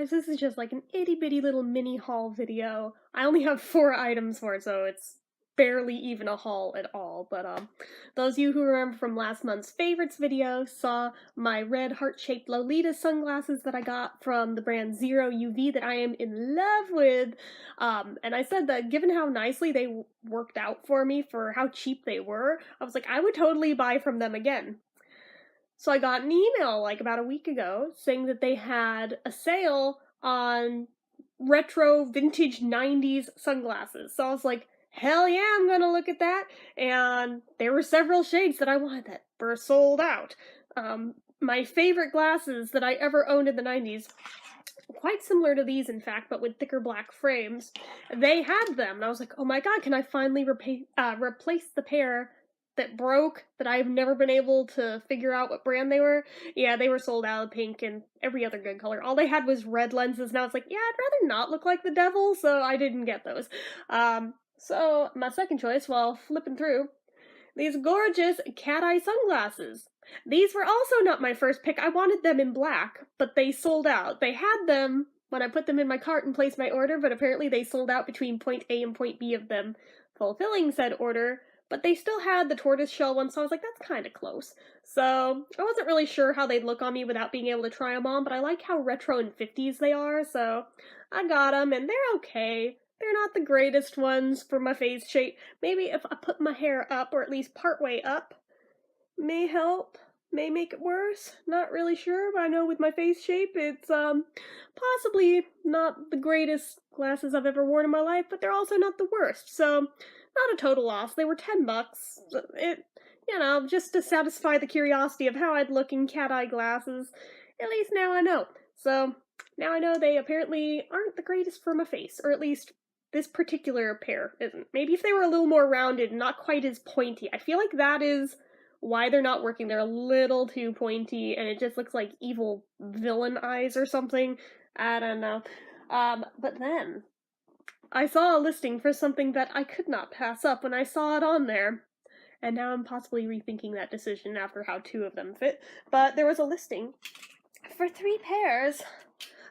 guys, this is just like an itty-bitty little mini haul video. I only have 4 items for it, so it's barely even a haul at all, but, those of you who remember from last month's favorites video saw my red heart-shaped Lolita sunglasses that I got from the brand ZeroUV that I am in love with, and I said that given how nicely they worked out for me for how cheap they were, I was like, I would totally buy from them again. So I got an email like about a week ago saying that they had a sale on retro vintage 90s sunglasses. So I was like, hell yeah, I'm gonna look at that. And there were several shades that I wanted that were sold out. My favorite glasses that I ever owned in the 90s, quite similar to these in fact, but with thicker black frames, they had them. And I was like, oh my god, can I finally replace the pair that broke, that I've never been able to figure out what brand they were? Yeah, they were sold out of pink and every other good color. All they had was red lenses, and I was like, yeah, I'd rather not look like the devil, so I didn't get those. So my second choice, while flipping through, these gorgeous cat-eye sunglasses. These were also not my first pick. I wanted them in black, but they sold out. They had them when I put them in my cart and placed my order, but apparently they sold out between point A and point B of them fulfilling said order. But they still had the tortoiseshell one, so I was like, that's kind of close. So I wasn't really sure how they'd look on me without being able to try them on, but I like how retro and 50s they are, so I got them, and they're okay. They're not the greatest ones for my face shape. Maybe if I put my hair up, or at least partway up, may help. May make it worse. Not really sure, but I know with my face shape, it's, possibly not the greatest glasses I've ever worn in my life, but they're also not the worst, so not a total loss. They were $10. It, just to satisfy the curiosity of how I'd look in cat-eye glasses. At least now I know. So, now I know they apparently aren't the greatest for my face, or at least this particular pair isn't. Maybe if they were a little more rounded and not quite as pointy. I feel like that is why they're not working. They're a little too pointy, and it just looks like evil villain eyes or something. I don't know. But then I saw a listing for something that I could not pass up when I saw it on there. And now I'm possibly rethinking that decision after how 2 of them fit. But there was a listing for 3 pairs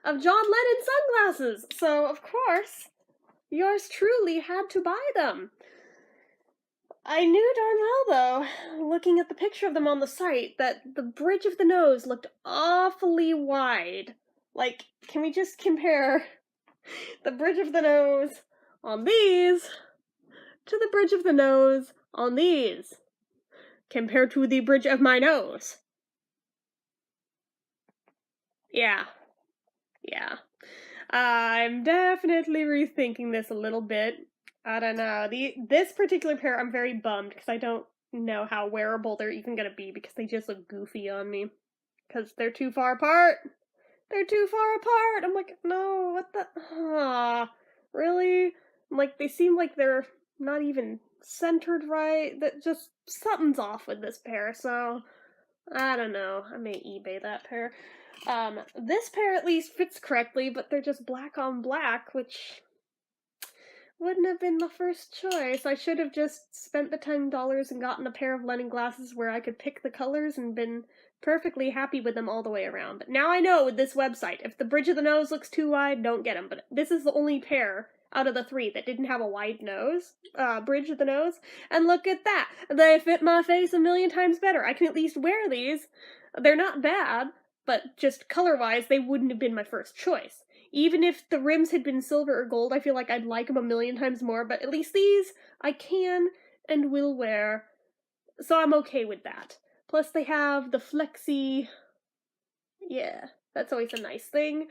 of John Lennon sunglasses. So, of course, yours truly had to buy them. I knew darn well, though, looking at the picture of them on the site, that the bridge of the nose looked awfully wide. Like, can we just compare the bridge of the nose on these to the bridge of the nose on these, compared to the bridge of my nose? Yeah. I'm definitely rethinking this a little bit. I don't know. This particular pair, I'm very bummed because I don't know how wearable they're even gonna be because they just look goofy on me. Because they're too far apart. They're too far apart! I'm like, no, what the... really? I'm like, they seem like they're not even centered right. That just... something's off with this pair, so... I don't know. I may eBay that pair. This pair at least fits correctly, but they're just black on black, which wouldn't have been the first choice. I should have just spent the $10 and gotten a pair of Lennon glasses where I could pick the colors and been perfectly happy with them all the way around. But now I know with this website, if the bridge of the nose looks too wide, don't get them. But this is the only pair out of the 3 that didn't have a wide nose, bridge of the nose. And look at that! They fit my face a million times better. I can at least wear these. They're not bad, but just color-wise, they wouldn't have been my first choice. Even if the rims had been silver or gold, I feel like I'd like them a million times more, but at least these I can and will wear, so I'm okay with that. Plus they have the flexi... yeah, that's always a nice thing.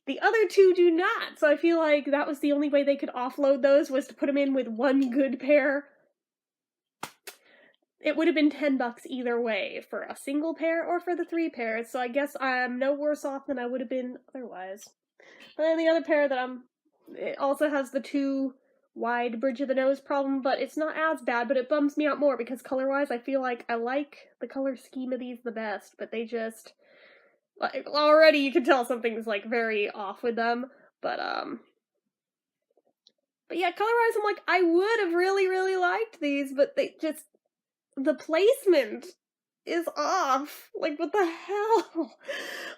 The other 2 do not, so I feel like that was the only way they could offload those, was to put them in with one good pair. It would have been $10 either way, for a single pair or for the 3 pairs, so I guess I'm no worse off than I would have been otherwise. And then the other pair that it also has the too wide bridge of the nose problem, but it's not as bad, but it bums me out more because color-wise I feel like I like the color scheme of these the best, but they just, like, already you can tell something's, like, very off with them, but yeah, color-wise I'm like, I would have really, really liked these, but they just, the placement is off. Like, what the hell?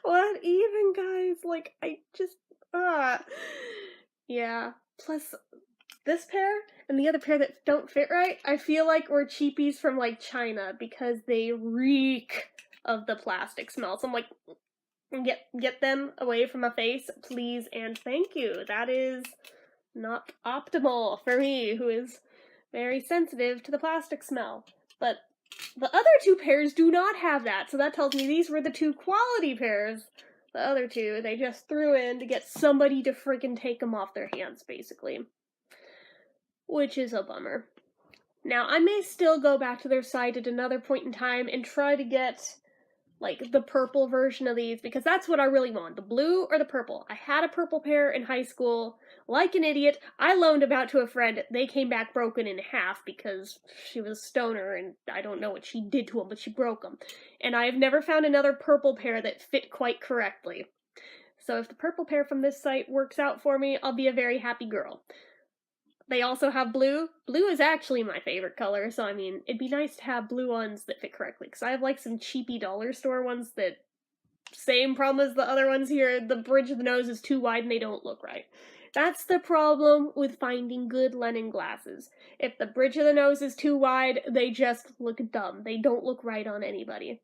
What even, guys? Like, I just, yeah. Plus, this pair and the other pair that don't fit right, I feel like were cheapies from, like, China because they reek of the plastic smell. So I'm like, get them away from my face, please and thank you. That is not optimal for me, who is very sensitive to the plastic smell. But the other two pairs do not have that, so that tells me these were the two quality pairs. The other two, they just threw in to get somebody to freaking take them off their hands, basically. Which is a bummer. Now, I may still go back to their site at another point in time and try to get, like, the purple version of these, because that's what I really want, the blue or the purple. I had a purple pair in high school. Like an idiot, I loaned them out to a friend. They came back broken in half because she was a stoner, and I don't know what she did to them, but she broke them. And I have never found another purple pair that fit quite correctly. So if the purple pair from this site works out for me, I'll be a very happy girl. They also have blue. Blue is actually my favorite color, so I mean, it'd be nice to have blue ones that fit correctly, because I have, like, some cheapy dollar store ones that, same problem as the other ones here, the bridge of the nose is too wide and they don't look right. That's the problem with finding good Lennon glasses. If the bridge of the nose is too wide, they just look dumb. They don't look right on anybody.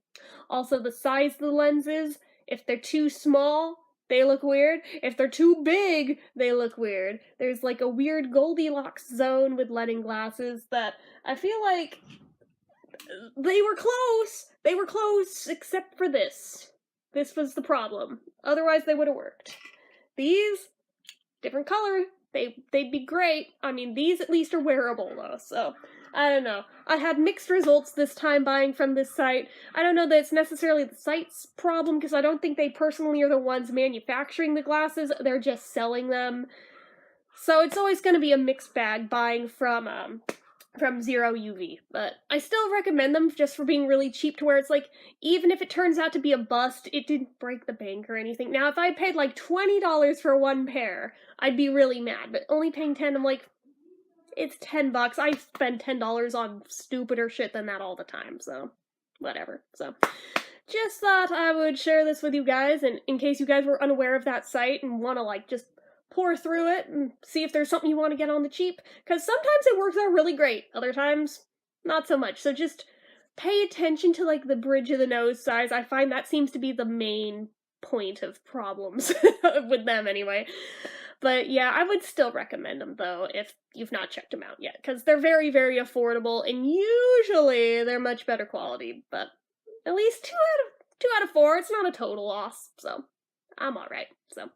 Also, the size of the lenses, if they're too small, they look weird. If they're too big, they look weird. There's like a weird Goldilocks zone with Lennon glasses that I feel like they were close. They were close, except for this. This was the problem. Otherwise, they would have worked. These, different color. They'd be great. I mean, these at least are wearable, though, so I don't know. I had mixed results this time buying from this site. I don't know that it's necessarily the site's problem, because I don't think they personally are the ones manufacturing the glasses. They're just selling them. So it's always going to be a mixed bag buying from ZeroUV, but I still recommend them just for being really cheap, to where it's like, even if it turns out to be a bust, it didn't break the bank or anything. Now, if I paid like $20 for one pair, I'd be really mad, but only paying $10, I'm like, it's $10. I spend $10 on stupider shit than that all the time, so whatever. So just thought I would share this with you guys, and in case you guys were unaware of that site and want to, like, just pour through it and see if there's something you want to get on the cheap, because sometimes it works out really great, other times not so much. So just pay attention to, like, the bridge of the nose size. I find that seems to be the main point of problems with them anyway. But yeah, I would still recommend them, though, if you've not checked them out yet, because they're very, very affordable, and usually they're much better quality, but at least 2 out of 4, it's not a total loss, so I'm alright. So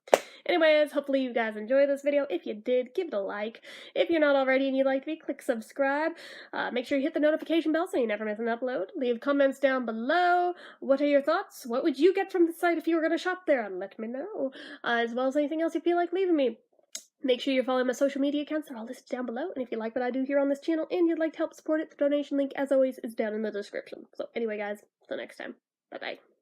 anyways, hopefully you guys enjoyed this video. If you did, give it a like. If you're not already and you'd like to be, click subscribe. Make sure you hit the notification bell so you never miss an upload. Leave comments down below. What are your thoughts? What would you get from the site if you were going to shop there? Let me know. As well as anything else you feel like leaving me. Make sure you're following my social media accounts. They're all listed down below. And if you like what I do here on this channel and you'd like to help support it, the donation link, as always, is down in the description. So anyway, guys, until next time. Bye-bye.